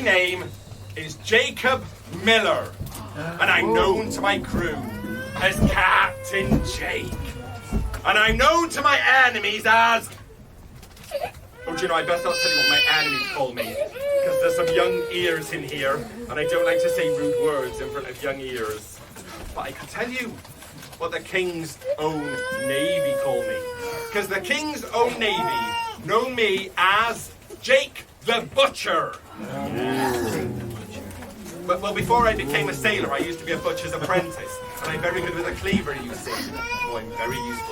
name is Jakob Miller, and I'm known to my crew as Captain Jake. And I'm known to my enemies as... Oh, do you know, I best not tell you what my enemies call me, because there's some young ears in here, and I don't like to say rude words in front of young ears. But I can tell you what the King's Own Navy call me, because the King's Own Navy know me as Jake the Butcher. Well, before I became a sailor, I used to be a butcher's apprentice, and I'm very good with a cleaver, you see. Oh, I'm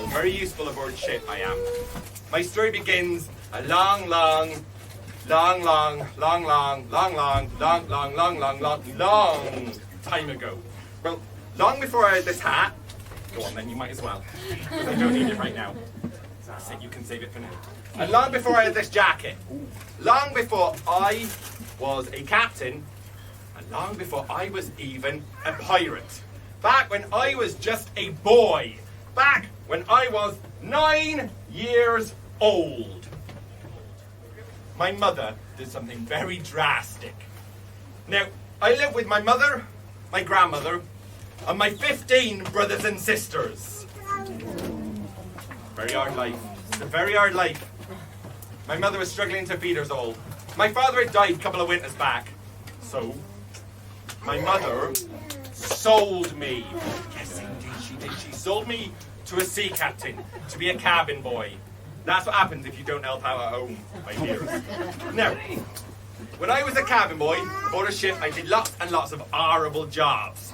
very useful aboard ship, I am. My story begins a long time ago. Well, long before I had this hat. Go on then, you might as well, because I don't need it right now. That's it, you can save it for now. And long before I had this jacket. Long before I was a captain. And long before I was even a pirate. Back when I was just a boy. Back when I was 9 years old. My mother did something very drastic. Now, I live with my mother, my grandmother, and my 15 brothers and sisters. Very hard life. It's a very hard life. My mother was struggling to feed us all. My father had died a couple of winters back. So, my mother sold me. Yes, indeed she did. She sold me to a sea captain to be a cabin boy. That's what happens if you don't help out at home, my dears. Now, when I was a cabin boy aboard a ship, I did lots and lots of horrible jobs.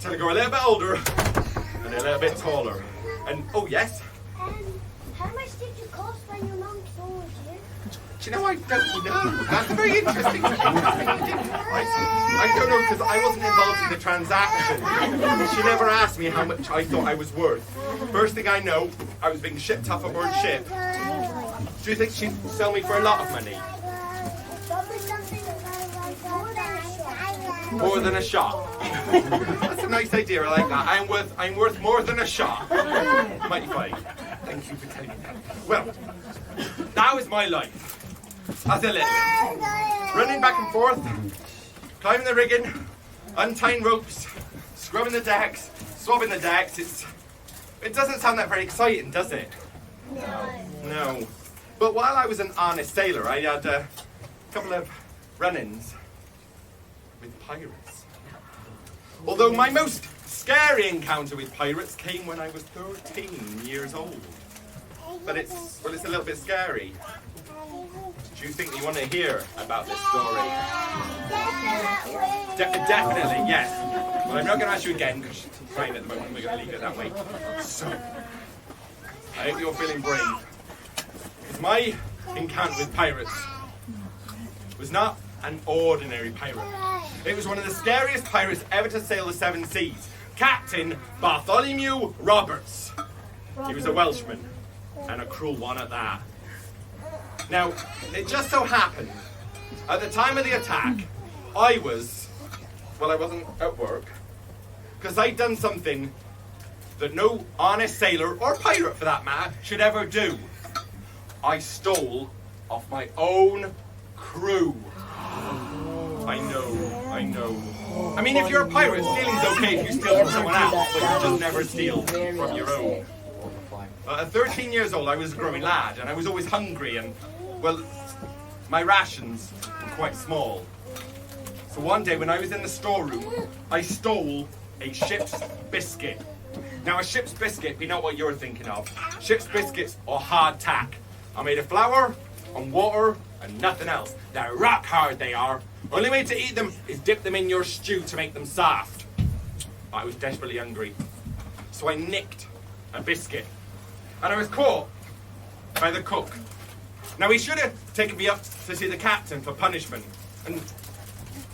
Till I grew a little bit older and a little bit taller. And, oh yes? How much did you cost when your mum sold you? Do you know, I don't know. That's a very interesting thing. I don't know, because I wasn't involved in the transaction. She never asked me how much I thought I was worth. First thing I know, I was being shipped off aboard ship. Do you think she'd sell me for a lot of money? More than a shot. That's a nice idea, I like that. I'm worth more than a shot. Mighty fine. Thank you for telling me that. Well, that was my life. As a little bit. Running back and forth, climbing the rigging, untying ropes, scrubbing the decks, swabbing the decks. It doesn't sound that very exciting, does it? No. But while I was an honest sailor, I had a couple of run-ins with pirates. Although my most scary encounter with pirates came when I was 13 years old. But it's a little bit scary. Do you think you want to hear about this story? Definitely, yes. Well, I'm not going to ask you again because she's crying at the moment. We're going to leave it that way. So, I hope you're feeling brave. Because my encounter with pirates was not an ordinary pirate. It was one of the scariest pirates ever to sail the seven seas. Captain Bartholomew Roberts. He was a Welshman, and a cruel one at that. Now, it just so happened, at the time of the attack, I wasn't at work, because I'd done something that no honest sailor, or pirate for that matter, should ever do. I stole off my own crew. I know. I mean, if you're a pirate, stealing's okay if you steal from someone else, but you just never steal from your own. At 13 years old, I was a growing lad, and I was always hungry, and, well, my rations were quite small. So one day, when I was in the storeroom, I stole a ship's biscuit. Now, a ship's biscuit, be not what you're thinking of. Ship's biscuits are hard tack. Are made of flour and water and nothing else. They're rock hard, they are. Only way to eat them is dip them in your stew to make them soft. I was desperately hungry, so I nicked a biscuit. And I was caught by the cook. Now, he should have taken me up to see the captain for punishment. And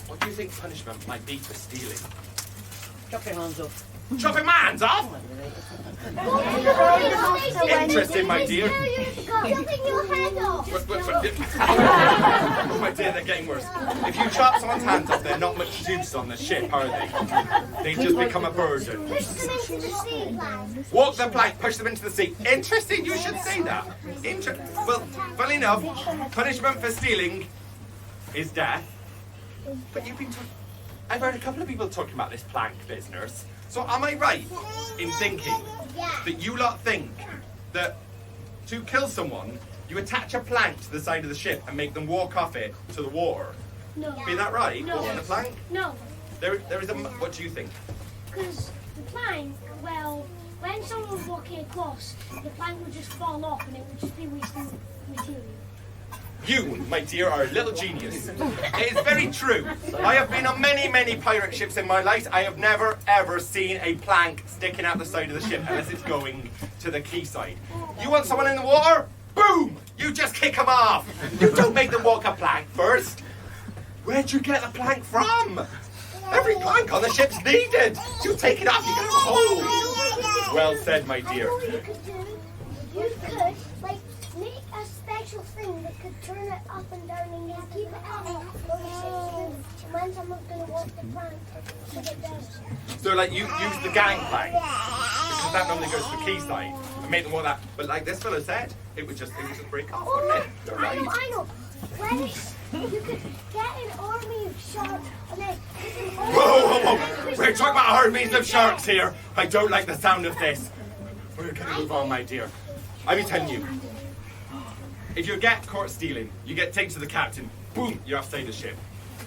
what do you think punishment might be for stealing? Chop your hands off. Chopping my hands off? Interesting, my dear. Chopping your head off. Oh, my dear, they're getting worse. If you chop someone's hands off, they're not much use on the ship, are they? They just become a burden. Push them into the sea, lad. Walk the plank, push them into the sea. Interesting, you should say that. Well, funny enough, punishment for stealing is death. But you've been I've heard a couple of people talking about this plank business. So am I right in thinking that you lot think that to kill someone, you attach a plank to the side of the ship and make them walk off it to the water? No. Be that right? No. Walk on the plank? No. There is a. What do you think? Because the plank, well, when someone was walking across, the plank would just fall off and it would just be wasting material. You, my dear, are a little genius. It is very true. I have been on many, many pirate ships in my life. I have never, ever seen a plank sticking out the side of the ship unless it's going to the quayside. You want someone in the water? Boom! You just kick them off. You don't make them walk a plank first. Where'd you get the plank from? Every plank on the ship's needed. You take it off, you get a hole. Well said, my dear. You could do, you could, like, make a special thing that could turn it up and down and then keep it up on the ship's when someone's going to walk the plank to get down. So, like, you use the gangplank, because that normally goes to the quayside, and make them walk that. But like this fellow said, it would just break off, wouldn't it? You're right. I know. When you could get an army of sharks and then Whoa! We're talking about armies of sharks here. I don't like the sound of this. We're going to move on, my dear. I'll be telling you. If you get caught stealing, you get taken to the captain. Boom, you're offside the ship.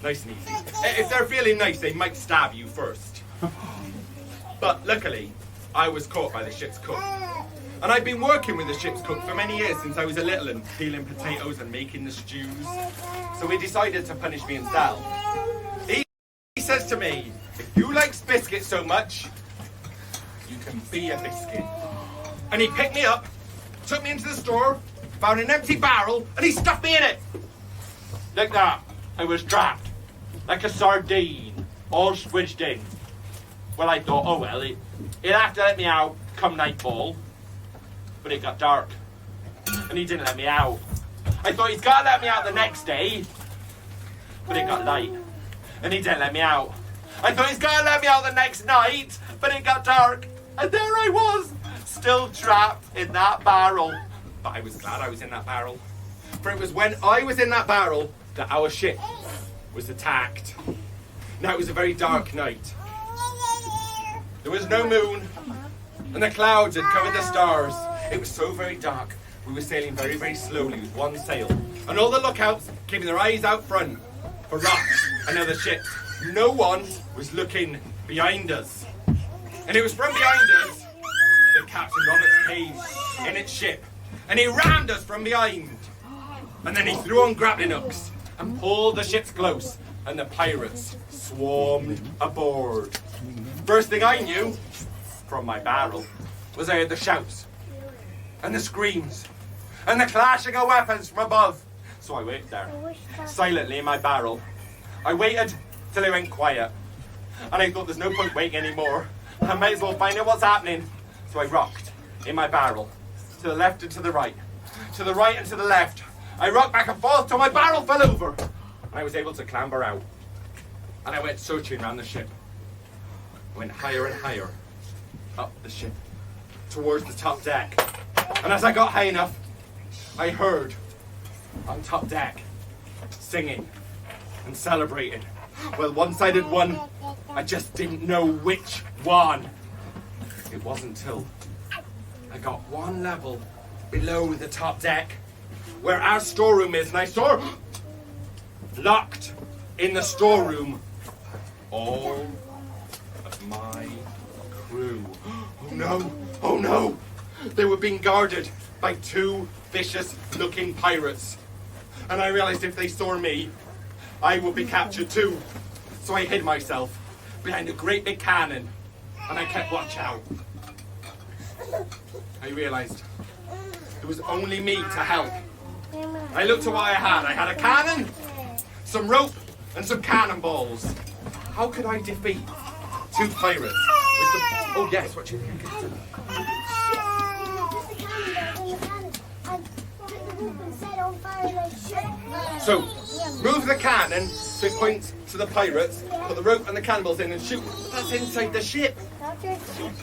Nice and easy. If they're feeling nice, they might stab you first. But luckily, I was caught by the ship's cook. And I've been working with the ship's cook for many years since I was a little and peeling potatoes and making the stews. So we decided to punish me and Sal. He says to me, if you like biscuits so much, you can be a biscuit. And he picked me up, took me into the store, found an empty barrel, and he stuffed me in it. Like that. I was trapped. Like a sardine, all squished in. Well, I thought, oh well, he'll have to let me out come nightfall. But it got dark, and he didn't let me out. I thought he's got to let me out the next day, but it got light, and he didn't let me out. I thought he's got to let me out the next night, but it got dark, and there I was, still trapped in that barrel. But I was glad I was in that barrel, for it was when I was in that barrel that our ship was attacked. Now it was a very dark night. There was no moon, and the clouds had covered the stars. It was so very dark, we were sailing very, very slowly with one sail. And all the lookouts keeping their eyes out front for rocks and other ships. No one was looking behind us. And it was from behind us that Captain Roberts came in its ship. And he rammed us from behind. And then he threw on grappling hooks and pulled the ships close. And the pirates swarmed aboard. First thing I knew, from my barrel, was I heard the shouts and the screams and the clashing of weapons from above. So I waited there, silently in my barrel. I waited till it went quiet, and I thought there's no point waiting anymore. I might as well find out what's happening. So I rocked in my barrel, to the left and to the right and to the left. I rocked back and forth till my barrel fell over, and I was able to clamber out. And I went searching around the ship. I went higher and higher up the ship, towards the top deck. And as I got high enough, I heard on top deck singing and celebrating. Well, one side had won, I just didn't know which one. It wasn't till I got one level below the top deck where our storeroom is, and I saw locked in the storeroom all of my crew. Oh no, oh no! They were being guarded by two vicious looking pirates. And I realized if they saw me, I would be captured too. So I hid myself behind a great big cannon, and I kept watch out. I realized it was only me to help. I looked at what I had. I had a cannon, some rope, and some cannonballs. How could I defeat two pirates with the... Oh yes, what do you think? So, move the cannon so it points to the pirates, put the rope and the cannonballs in and shoot. But that's inside the ship.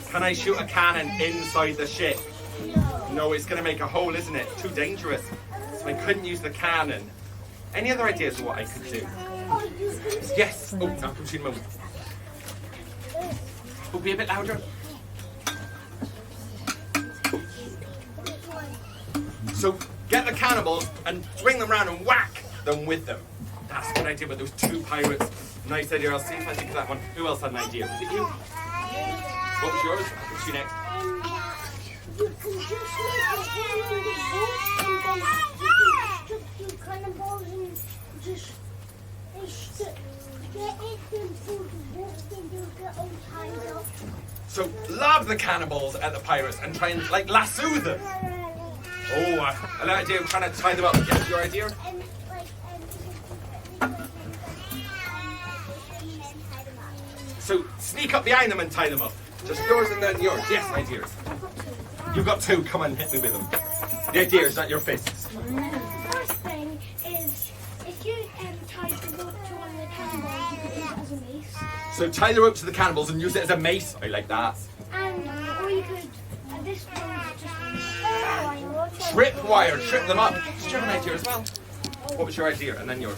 Can I shoot a cannon inside the ship? No, it's going to make a hole, isn't it? Too dangerous. So I couldn't use the cannon. Any other ideas of what I could do? Oh, you can see. Yes. Oh, now come see in a moment. Oh, be a bit louder. So get the cannibals and swing them round and whack them with them. That's what I did with those two pirates. Nice idea. I'll see if I think of that one. Who else had an idea? Was it you? What was yours? I'll come to you next. You can just make a hole in the boat and then you can stuff your cannonballs and just get it into the boat and you'll get all tied up. So lob the cannibals at the pirates and try and like lasso them. Oh, I like the idea of trying to tie them up. Yeah, your idea? And So sneak up behind them and tie them up. Just yours and then yours. Yes, ideas. You've got two. Come on, hit me with them. The ideas, not your fists. the first thing is if you tie the rope to one of the cannonballs, you could use it as a mace. So tie the rope to the cannibals and use it as a mace. I like that. And or you could at this point just Trip wire, trip them up. Did you have an idea as well? What was your idea? And then yours.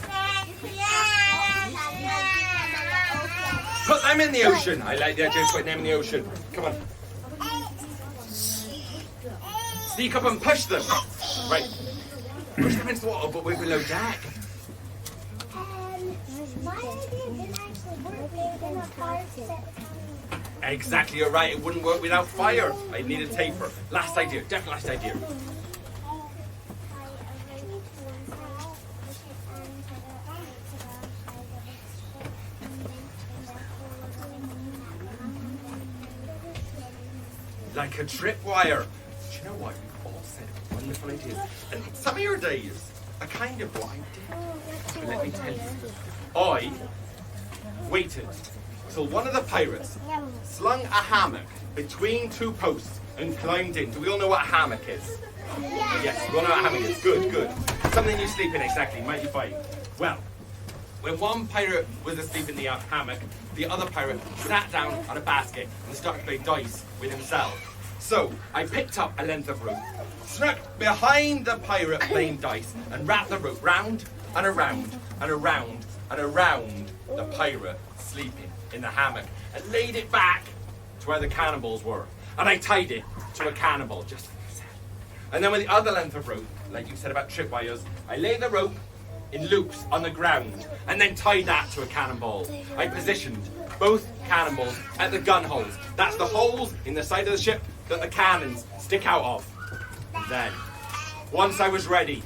Put them in the ocean. I like the idea of putting them in the ocean. Come on. Sneak up and push them. Right. Push them into the water, but we're below deck. my idea didn't actually work. They didn't have fire to set the camera. Exactly, you're right. It wouldn't work without fire. I needed taper. Last idea. Definitely last idea. Like a tripwire. Do you know what? You've all said wonderful ideas. And some of your days are kind of what I did. But let me tell you. I waited till one of the pirates slung a hammock between two posts and climbed in. Do we all know what a hammock is? Yes, we all know what a hammock is. Good, good. Something you sleep in, exactly. Might be fine. Well, when one pirate was asleep in the hammock, the other pirate sat down on a basket and started to play dice with himself. So I picked up a length of rope, snuck behind the pirate playing dice, and wrapped the rope round and around and around and around the pirate sleeping in the hammock, and laid it back to where the cannibals were. And I tied it to a cannibal, just for his head. And then with the other length of rope, like you said about tripwires, I laid the rope in loops on the ground and then tied that to a cannonball. I positioned both cannonballs at the gun holes. That's the holes in the side of the ship that the cannons stick out of. Then, once I was ready,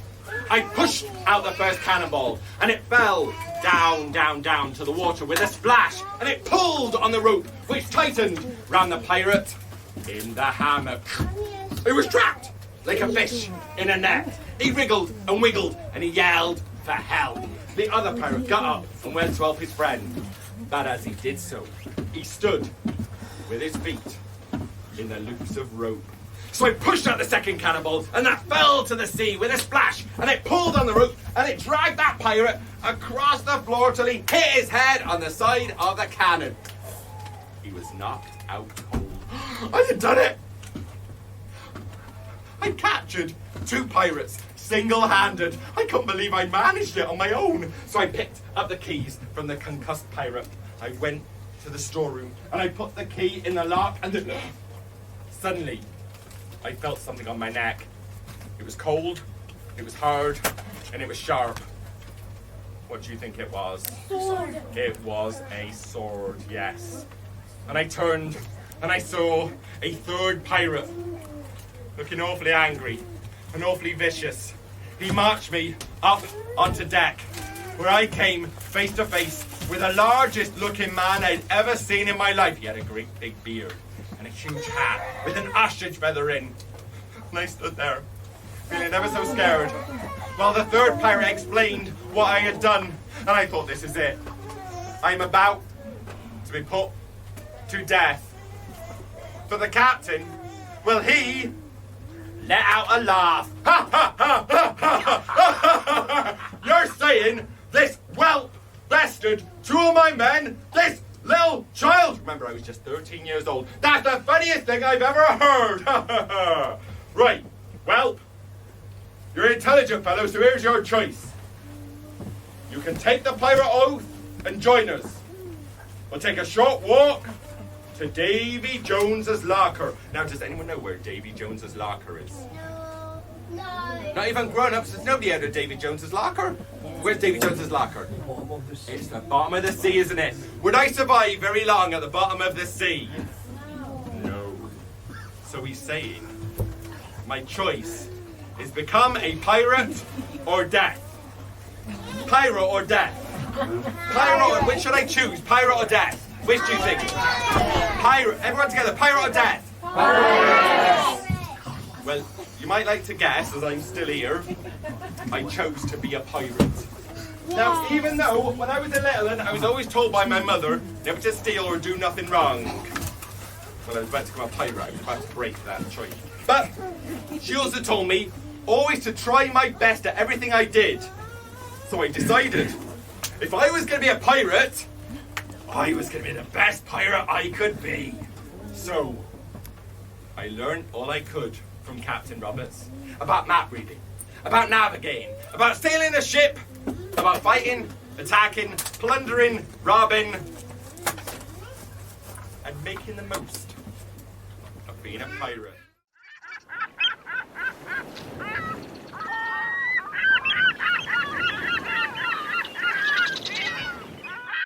I pushed out the first cannonball and it fell down, down, down to the water with a splash, and it pulled on the rope which tightened round the pirate in the hammock. He was trapped like a fish in a net. He wriggled and wiggled and he yelled for help. The other pirate got up and went to help his friend. But as he did so, he stood with his feet in the loops of rope. So I pushed out the second cannonball and that fell to the sea with a splash, and it pulled on the rope and it dragged that pirate across the floor till he hit his head on the side of the cannon. He was knocked out cold. I had done it! I captured two pirates single-handed. I couldn't believe I managed it on my own. So I picked up the keys from the concussed pirate. I went to the storeroom and I put the key in the lock, and then suddenly I felt something on my neck. It was cold, it was hard, and it was sharp. What do you think it was? Sword. It was a sword, yes. And I turned and I saw a third pirate looking awfully angry and awfully vicious. He marched me up onto deck, where I came face to face with the largest looking man I'd ever seen in my life. He had a great big beard and a huge hat with an ostrich feather in. And I stood there, feeling ever so scared, while the third pirate explained what I had done. And I thought, this is it. I'm about to be put to death. But the captain, well, he let out a laugh. Ha ha ha ha ha ha ha! You're saying this whelp bested two of my men, this little child? Remember, I was just 13 years old. That's the funniest thing I've ever heard. Ha ha ha! Right, well, you're an intelligent fellow, so here's your choice. you can take the pirate oath and join us. We'll take a short walk to Davy Jones's locker. Now, does anyone know where Davy Jones's locker is? No. Not even grown-ups. There's nobody out of Davy Jones's locker. Where's Davy Jones's locker? It's the bottom of the sea, isn't it? Would I survive very long at the bottom of the sea? No. So he's saying, my choice is become a pirate or death. Pirate or death? Pirate or, which should I choose? Pirate or death? Which do you think? Pirate. Everyone together. Pirate or death? Well, you might like to guess, as I'm still here, I chose to be a pirate. Now, even though when I was a little one, I was always told by my mother never to steal or do nothing wrong. Well, I was about to become a pirate. I was about to break that choice. But she also told me always to try my best at everything I did. So I decided, if I was going to be a pirate, I was going to be the best pirate I could be. So I learned all I could from Captain Roberts about map reading, about navigating, about sailing a ship, about fighting, attacking, plundering, robbing, and making the most of being a pirate.